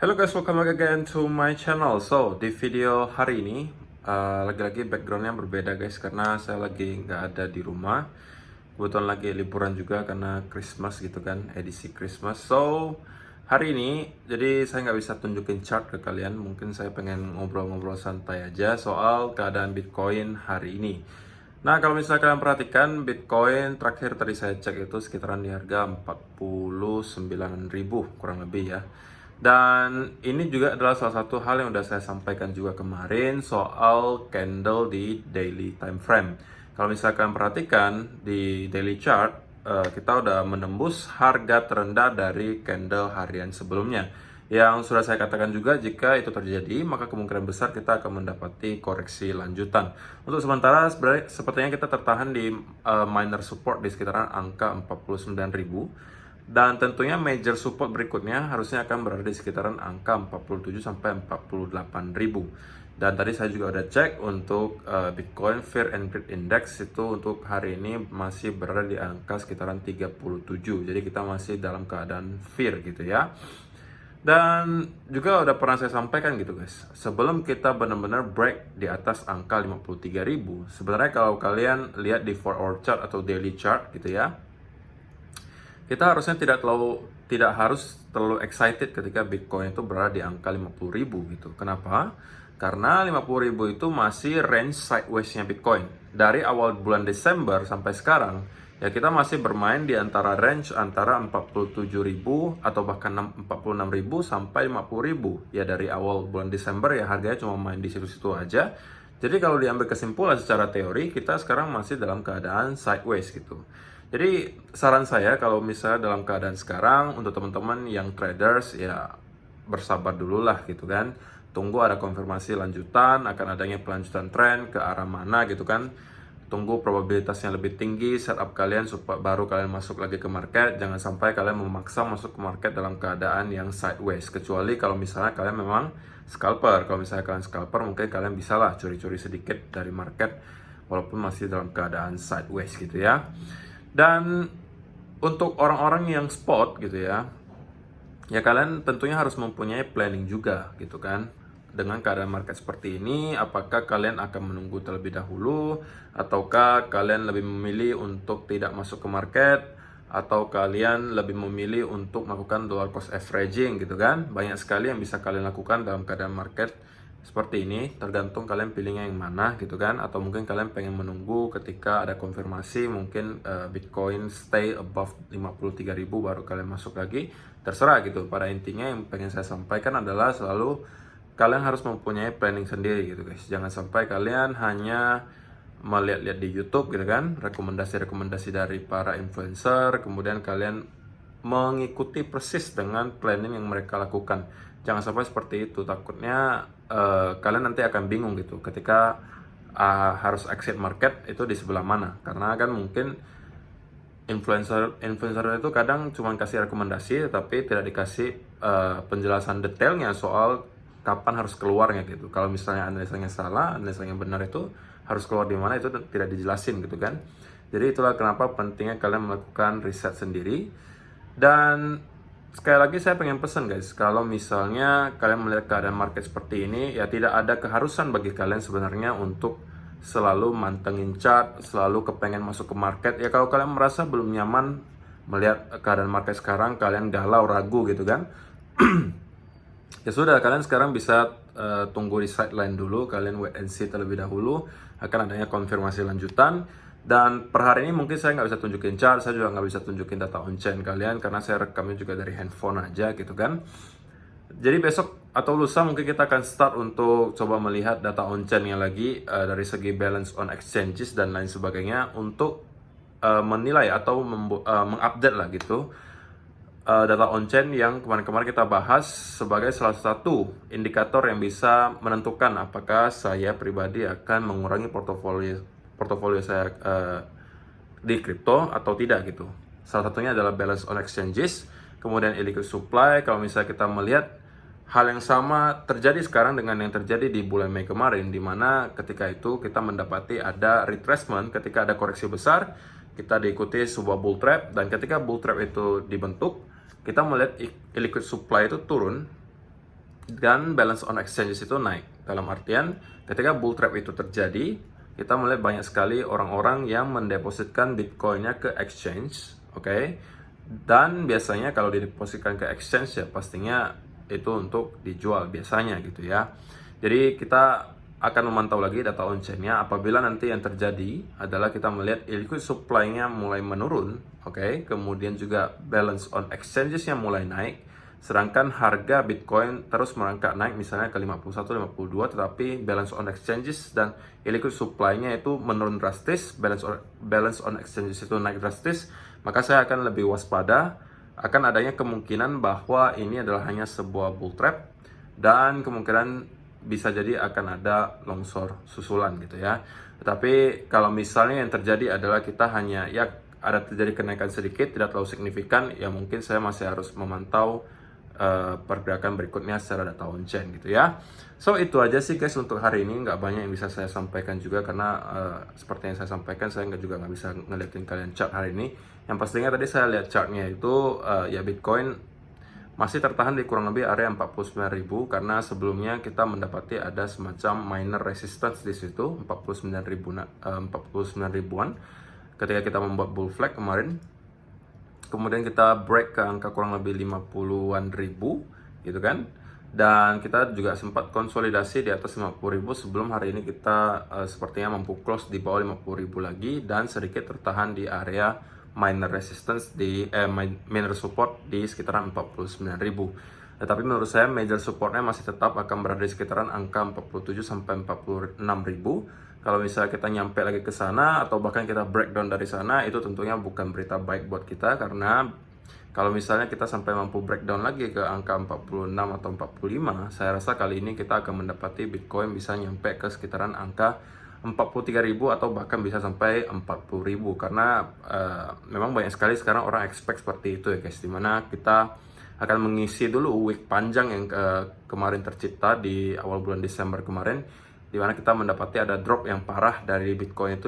Hello guys, welcome back again to my channel. So, di video hari ini lagi-lagi backgroundnya berbeda guys, karena saya lagi nggak ada di rumah. Kebetulan lagi liburan juga karena Christmas gitu kan, edisi Christmas. So, hari ini jadi saya nggak bisa tunjukin chart ke kalian. Mungkin saya pengen ngobrol-ngobrol santai aja soal keadaan Bitcoin hari ini. Nah, kalau misalnya kalian perhatikan, Bitcoin terakhir tadi saya cek itu sekitaran di harga 49.000 kurang lebih ya. Dan ini juga adalah salah satu hal yang udah saya sampaikan juga kemarin soal candle di daily time frame. Kalau misalnya kalian perhatikan di daily chart, kita udah menembus harga terendah dari candle harian sebelumnya. Yang sudah saya katakan juga, jika itu terjadi, maka kemungkinan besar kita akan mendapati koreksi lanjutan. Untuk sementara, sepertinya kita tertahan di minor support di sekitaran angka 49.000. Dan tentunya major support berikutnya harusnya akan berada di sekitaran angka 47 sampai 48.000. Dan tadi saya juga udah cek untuk Bitcoin Fear and Greed Index itu untuk hari ini masih berada di angka sekitaran 37. Jadi kita masih dalam keadaan fear gitu ya. Dan juga udah pernah saya sampaikan gitu guys, sebelum kita benar-benar break di atas angka 53.000, sebenarnya kalau kalian lihat di 4-hour chart atau daily chart gitu ya, kita harusnya tidak harus terlalu excited ketika Bitcoin itu berada di angka 50.000 gitu. Kenapa? Karena 50.000 itu masih range sideways-nya Bitcoin. Dari awal bulan Desember sampai sekarang, ya kita masih bermain di antara range antara 47.000 atau bahkan 46.000 sampai 50.000. Ya dari awal bulan Desember ya harganya cuma main di situ-situ aja. Jadi kalau diambil kesimpulan secara teori, kita sekarang masih dalam keadaan sideways gitu. Jadi saran saya kalau misalnya dalam keadaan sekarang untuk teman-teman yang traders ya bersabar dulu lah gitu kan. Tunggu ada konfirmasi lanjutan, akan adanya pelanjutan tren ke arah mana gitu kan. Tunggu probabilitasnya lebih tinggi, setup kalian supaya baru kalian masuk lagi ke market. Jangan sampai kalian memaksa masuk ke market dalam keadaan yang sideways. Kecuali kalau misalnya kalian memang scalper. Kalau misalnya kalian scalper, mungkin kalian bisa lah curi-curi sedikit dari market walaupun masih dalam keadaan sideways gitu ya. Dan untuk orang-orang yang spot gitu ya, ya kalian tentunya harus mempunyai planning juga gitu kan. Dengan keadaan market seperti ini, apakah kalian akan menunggu terlebih dahulu, ataukah kalian lebih memilih untuk tidak masuk ke market, atau kalian lebih memilih untuk melakukan dollar cost averaging gitu kan. Banyak sekali yang bisa kalian lakukan dalam keadaan market seperti ini, tergantung kalian pilihnya yang mana gitu kan. Atau mungkin kalian pengen menunggu ketika ada konfirmasi mungkin Bitcoin stay above 53.000 baru kalian masuk lagi. Terserah gitu. Pada intinya yang pengen saya sampaikan adalah selalu kalian harus mempunyai planning sendiri gitu guys. Jangan sampai kalian hanya melihat-lihat di YouTube gitu kan, rekomendasi-rekomendasi dari para influencer, kemudian kalian mengikuti persis dengan planning yang mereka lakukan. Jangan sampai seperti itu, takutnya kalian nanti akan bingung gitu ketika harus exit market itu di sebelah mana. Karena kan mungkin influencer itu kadang cuma kasih rekomendasi tapi tidak dikasih penjelasan detailnya soal kapan harus keluarnya gitu. Kalau misalnya analisanya salah, analisanya benar itu harus keluar di mana itu tidak dijelasin gitu kan. Jadi itulah kenapa pentingnya kalian melakukan riset sendiri. Dan sekali lagi saya pengen pesan guys, kalau misalnya kalian melihat keadaan market seperti ini, ya tidak ada keharusan bagi kalian sebenarnya untuk selalu mantengin chart, selalu kepengen masuk ke market. Ya kalau kalian merasa belum nyaman melihat keadaan market sekarang, kalian galau, ragu gitu kan. Ya sudah, kalian sekarang bisa tunggu di sideline dulu, kalian wait and see terlebih dahulu, akan adanya konfirmasi lanjutan. Dan per hari ini mungkin saya nggak bisa tunjukin chart, saya juga nggak bisa tunjukin data on-chain kalian, karena saya rekamnya juga dari handphone aja gitu kan. Jadi besok atau lusa mungkin kita akan start untuk coba melihat data on-chainnya lagi dari segi balance on exchanges dan lain sebagainya, untuk menilai atau mengupdate lah gitu data on-chain yang kemarin-kemarin kita bahas sebagai salah satu indikator yang bisa menentukan apakah saya pribadi akan mengurangi portofolio saya di kripto atau tidak gitu. Salah satunya adalah balance on exchanges, kemudian illiquid supply. Kalau misalnya kita melihat hal yang sama terjadi sekarang dengan yang terjadi di bulan Mei kemarin, di mana ketika itu kita mendapati ada retracement, ketika ada koreksi besar, kita diikuti sebuah bull trap, dan ketika bull trap itu dibentuk, kita melihat illiquid supply itu turun dan balance on exchanges itu naik. Dalam artian ketika bull trap itu terjadi, kita melihat banyak sekali orang-orang yang mendepositkan Bitcoin-nya ke exchange, oke? Dan biasanya kalau didepositkan ke exchange ya pastinya itu untuk dijual biasanya gitu ya. Jadi kita akan memantau lagi data on-chain-nya. Apabila nanti yang terjadi adalah kita melihat illiquid supply-nya mulai menurun, oke? Kemudian juga balance on exchanges-nya mulai naik, sedangkan harga Bitcoin terus merangkak naik misalnya ke 51, 52, tetapi balance on exchanges dan illiquid supply-nya itu menurun drastis, balance on exchanges itu naik drastis, maka saya akan lebih waspada akan adanya kemungkinan bahwa ini adalah hanya sebuah bull trap dan kemungkinan bisa jadi akan ada longsor susulan gitu ya. Tetapi kalau misalnya yang terjadi adalah kita hanya ya ada terjadi kenaikan sedikit, tidak terlalu signifikan, ya mungkin saya masih harus memantau pergerakan berikutnya secara data on-chain gitu ya. So itu aja sih guys untuk hari ini, nggak banyak yang bisa saya sampaikan juga karena seperti yang saya sampaikan saya nggak bisa ngeliatin kalian chart hari ini. Yang pastinya tadi saya lihat chartnya itu ya Bitcoin masih tertahan di kurang lebih area 49.000 karena sebelumnya kita mendapati ada semacam minor resistance di situ 49 ribuan ketika kita membuat bull flag kemarin. Kemudian kita break ke angka kurang lebih 50-an ribu gitu kan, dan kita juga sempat konsolidasi di atas 50.000 sebelum hari ini kita sepertinya mampu close di bawah 50.000 lagi dan sedikit tertahan di area minor resistance di minor support di sekitaran 49.000. Tetapi menurut saya major supportnya masih tetap akan berada di sekitaran angka 47 sampai 46.000. Kalau misalnya kita nyampe lagi ke sana atau bahkan kita breakdown dari sana, itu tentunya bukan berita baik buat kita karena kalau misalnya kita sampai mampu breakdown lagi ke angka 46 atau 45, saya rasa kali ini kita akan mendapati Bitcoin bisa nyampe ke sekitaran angka 43.000 atau bahkan bisa sampai 40.000 karena memang banyak sekali sekarang orang expect seperti itu ya guys, dimana kita akan mengisi dulu week panjang yang kemarin tercipta di awal bulan Desember kemarin, di mana kita mendapati ada drop yang parah dari Bitcoin itu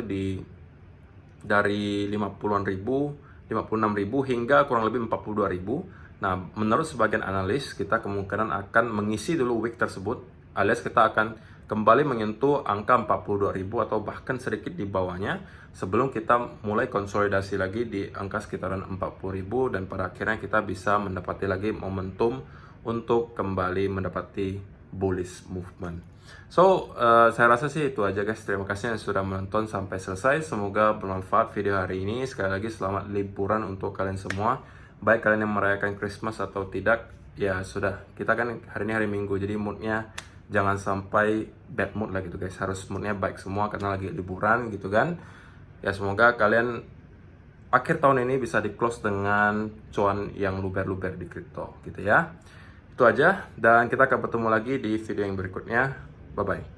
dari 50-an ribu, 56.000 hingga kurang lebih 42.000. Nah, menurut sebagian analis, kita kemungkinan akan mengisi dulu week tersebut, alias kita akan kembali menyentuh angka 42.000 atau bahkan sedikit di bawahnya sebelum kita mulai konsolidasi lagi di angka sekitaran 40.000 dan pada akhirnya kita bisa mendapati lagi momentum untuk kembali mendapati bullish movement. So, saya rasa sih itu aja guys. Terima kasih yang sudah menonton sampai selesai. Semoga bermanfaat video hari ini. Sekali lagi selamat liburan untuk kalian semua. Baik kalian yang merayakan Christmas atau tidak, ya sudah. Kita kan hari ini hari Minggu, jadi moodnya jangan sampai bad mood lah gitu guys. Harus moodnya baik semua karena lagi liburan gitu kan. Ya semoga kalian akhir tahun ini bisa di close dengan cuan yang luber-luber di kripto gitu ya. Itu aja, dan kita akan bertemu lagi di video yang berikutnya. Bye-bye.